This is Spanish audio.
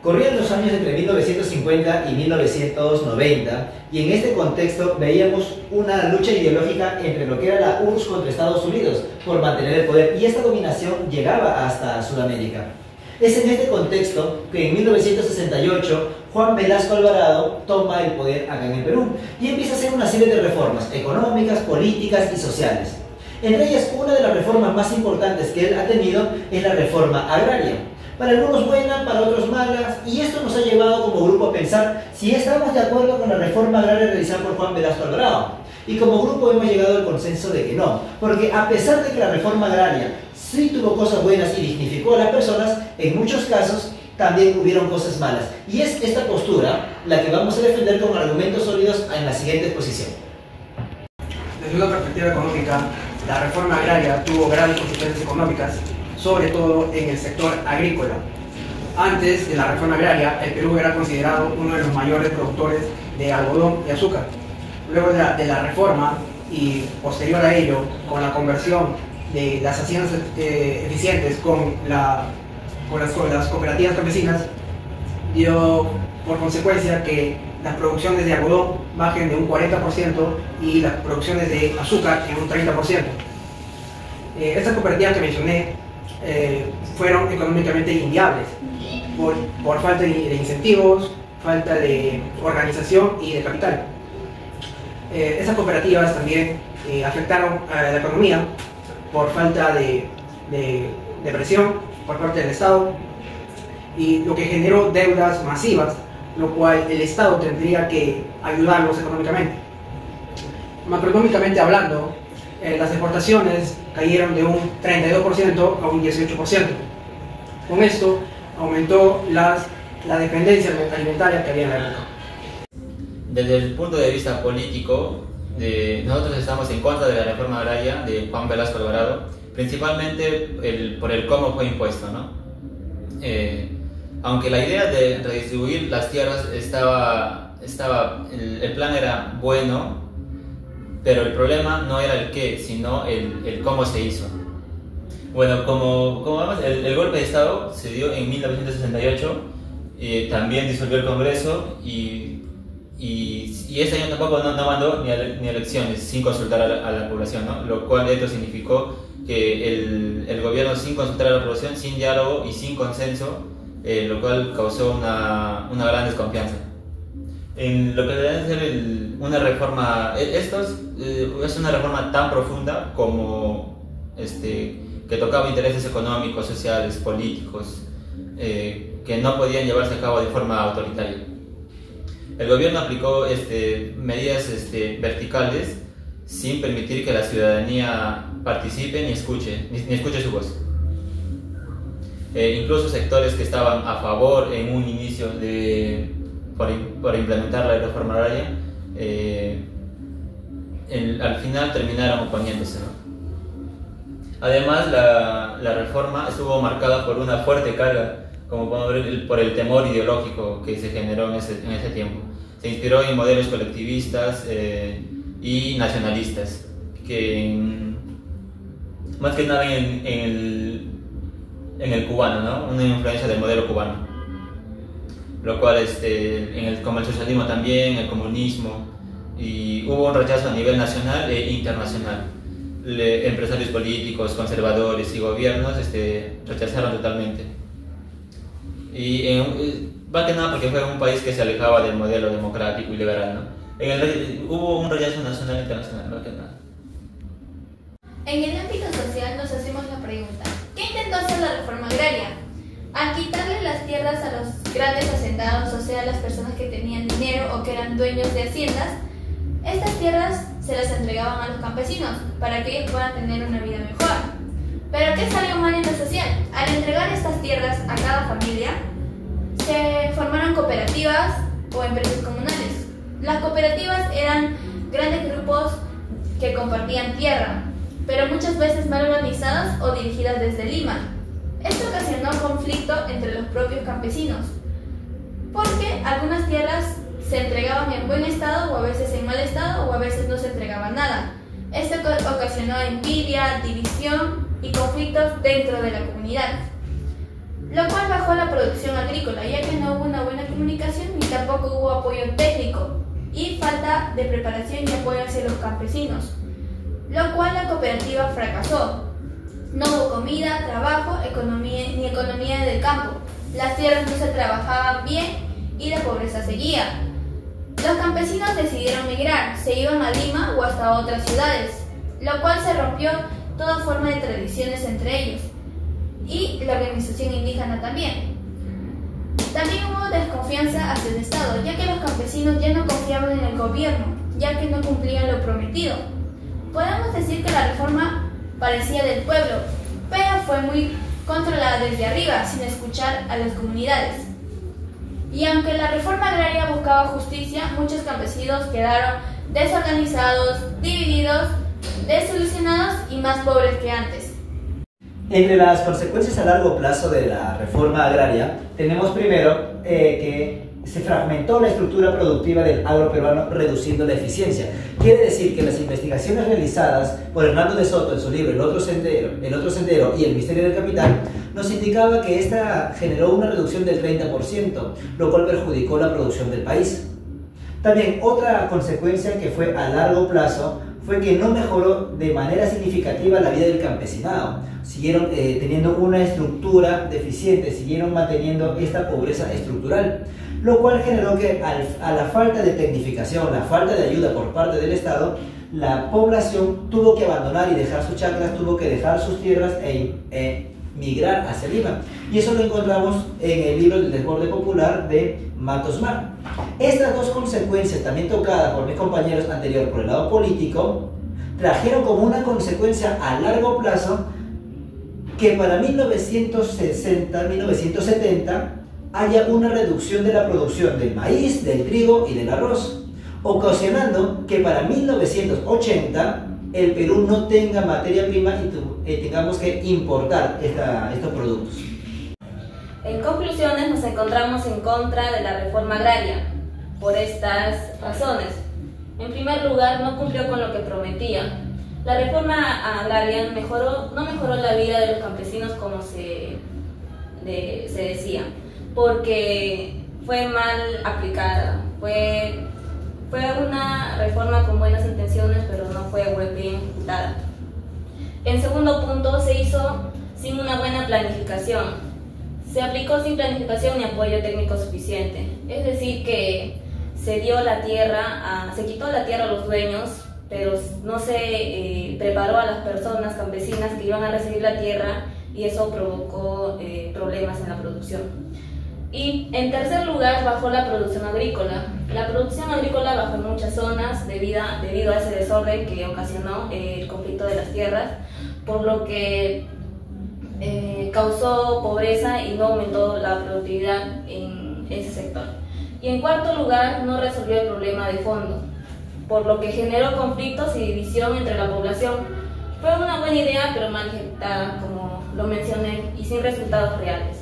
Corrían los años entre 1950 y 1990 y en este contexto veíamos una lucha ideológica entre lo que era la URSS contra Estados Unidos por mantener el poder, y esta dominación llegaba hasta Sudamérica. Es en este contexto que en 1968 Juan Velasco Alvarado toma el poder acá en el Perú y empieza a hacer una serie de reformas económicas, políticas y sociales. Entre ellas, una de las reformas más importantes que él ha tenido es la reforma agraria. Para algunos buena, para otros malas, y esto nos ha llevado como grupo a pensar si estamos de acuerdo con la reforma agraria realizada por Juan Velasco Alvarado. Y como grupo hemos llegado al consenso de que no, porque a pesar de que la reforma agraria sí tuvo cosas buenas y dignificó a las personas, en muchos casos también hubieron cosas malas. Y es esta postura la que vamos a defender con argumentos sólidos en la siguiente exposición. Desde una perspectiva económica, la reforma agraria tuvo grandes consecuencias económicas, sobre todo en el sector agrícola. Antes de la reforma agraria, el Perú era considerado uno de los mayores productores de algodón y azúcar. Luego de la reforma y posterior a ello, con la conversión de las haciendas eficientes con las cooperativas campesinas, dio por consecuencia que las producciones de algodón bajen de un 40% y las producciones de azúcar en un 30%. Estas cooperativas que mencioné fueron económicamente inviables por falta de incentivos, falta de organización y de capital. Esas cooperativas también afectaron a la economía por falta de presión por parte del Estado, y lo que generó deudas masivas, lo cual el Estado tendría que ayudarlos económicamente. Macroeconómicamente hablando, las exportaciones cayeron de un 32% a un 18%. Con esto aumentó la dependencia alimentaria que había en la época. Desde el punto de vista político, nosotros estamos en contra de la reforma agraria de Juan Velasco Alvarado, principalmente por el cómo fue impuesto, ¿no? Aunque la idea de redistribuir las tierras el plan era bueno, pero el problema no era el qué, sino el cómo se hizo. Bueno, como vemos, el golpe de Estado se dio en 1968, también disolvió el Congreso y ese año tampoco no mandó ni elecciones sin consultar a la población, ¿no? Lo cual esto significó que el gobierno, sin consultar a la población, sin diálogo y sin consenso, lo cual causó una gran desconfianza. En lo que debe ser una reforma, es una reforma tan profunda como que tocaba intereses económicos, sociales, políticos, que no podían llevarse a cabo de forma autoritaria. El gobierno aplicó medidas verticales sin permitir que la ciudadanía participe ni escuche su voz. Incluso sectores que estaban a favor en un inicio por implementar la reforma agraria, al final terminaron oponiéndose, ¿no? Además, la reforma estuvo marcada por una fuerte carga, como podemos ver, por el temor ideológico que se generó en ese tiempo. Se inspiró en modelos colectivistas y nacionalistas, más que nada en el cubano, ¿no? Una influencia del modelo cubano, lo cual como el socialismo también, el comunismo, y hubo un rechazo a nivel nacional e internacional. Empresarios políticos, conservadores y gobiernos rechazaron totalmente. Y más que nada porque fue un país que se alejaba del modelo democrático y liberal, ¿no? Hubo un rechazo nacional e internacional, más que nada. En el ámbito social nos hacemos la pregunta: ¿qué intentó hacer la reforma agraria? Al quitarle las tierras a los grandes hacendados, o sea, las personas que tenían dinero o que eran dueños de haciendas, estas tierras se las entregaban a los campesinos para que ellos puedan tener una vida mejor. Pero ¿qué salió mal en lo social? Al entregar estas tierras a cada familia, se formaron cooperativas o empresas comunales. Las cooperativas eran grandes grupos que compartían tierra, pero muchas veces mal organizadas o dirigidas desde Lima. Esto ocasionó conflicto entre los propios campesinos, porque algunas tierras se entregaban en buen estado o a veces en mal estado o a veces no se entregaba nada. Esto ocasionó envidia, división y conflictos dentro de la comunidad. lo cual bajó la producción agrícola, ya que no hubo una buena comunicación ni tampoco hubo apoyo técnico y falta de preparación y apoyo hacia los campesinos, lo cual la cooperativa fracasó. No hubo comida, trabajo, ni economía del campo. Las tierras no se trabajaban bien y la pobreza seguía. Los campesinos decidieron migrar, se iban a Lima o hasta otras ciudades, lo cual se rompió toda forma de tradiciones entre ellos y la organización indígena también. También hubo desconfianza hacia el Estado, ya que los campesinos ya no confiaban en el gobierno, ya que no cumplían lo prometido. Podemos decir que la reforma parecía del pueblo, pero fue muy controlada desde arriba, sin escuchar a las comunidades. Y aunque la reforma agraria buscaba justicia, muchos campesinos quedaron desorganizados, divididos, desilusionados y más pobres que antes. Entre las consecuencias a largo plazo de la reforma agraria, tenemos primero que se fragmentó la estructura productiva del agro peruano, reduciendo la eficiencia. Quiere decir que las investigaciones realizadas por Hernando de Soto en su libro El otro sendero y El misterio del capital nos indicaba que esta generó una reducción del 30%, lo cual perjudicó la producción del país. También otra consecuencia que fue a largo plazo fue que no mejoró de manera significativa la vida del campesinado. Siguieron teniendo una estructura deficiente, siguieron manteniendo esta pobreza estructural, lo cual generó que a la falta de tecnificación, la falta de ayuda por parte del Estado, la población tuvo que abandonar y dejar sus chacras, tuvo que dejar sus tierras e migrar hacia Lima. Y eso lo encontramos en el libro del desborde popular de Matos Mar. Estas dos consecuencias, también tocadas por mis compañeros anteriores por el lado político, trajeron como una consecuencia a largo plazo que para 1960-1970 haya una reducción de la producción del maíz, del trigo y del arroz, ocasionando que para 1980 el Perú no tenga materia prima y tengamos que importar estos productos. En conclusiones, nos encontramos en contra de la reforma agraria por estas razones. En primer lugar, no cumplió con lo que prometía. La reforma agraria no mejoró la vida de los campesinos como se decía, porque fue mal aplicada. Fue una reforma con buenas intenciones, pero no fue bien ejecutada. En segundo punto, se hizo sin una buena planificación. Se aplicó sin planificación ni apoyo técnico suficiente. Es decir, que se dio la tierra, se quitó la tierra a los dueños, pero no se preparó a las personas campesinas que iban a recibir la tierra, y eso provocó problemas en la producción. Y en tercer lugar, bajó la producción agrícola. La producción agrícola bajó en muchas zonas debido a ese desorden que ocasionó el conflicto de las tierras, por lo que causó pobreza y no aumentó la productividad en ese sector. Y en cuarto lugar, no resolvió el problema de fondo, por lo que generó conflictos y división entre la población. Fue una buena idea, pero mal ejecutada, como lo mencioné, y sin resultados reales.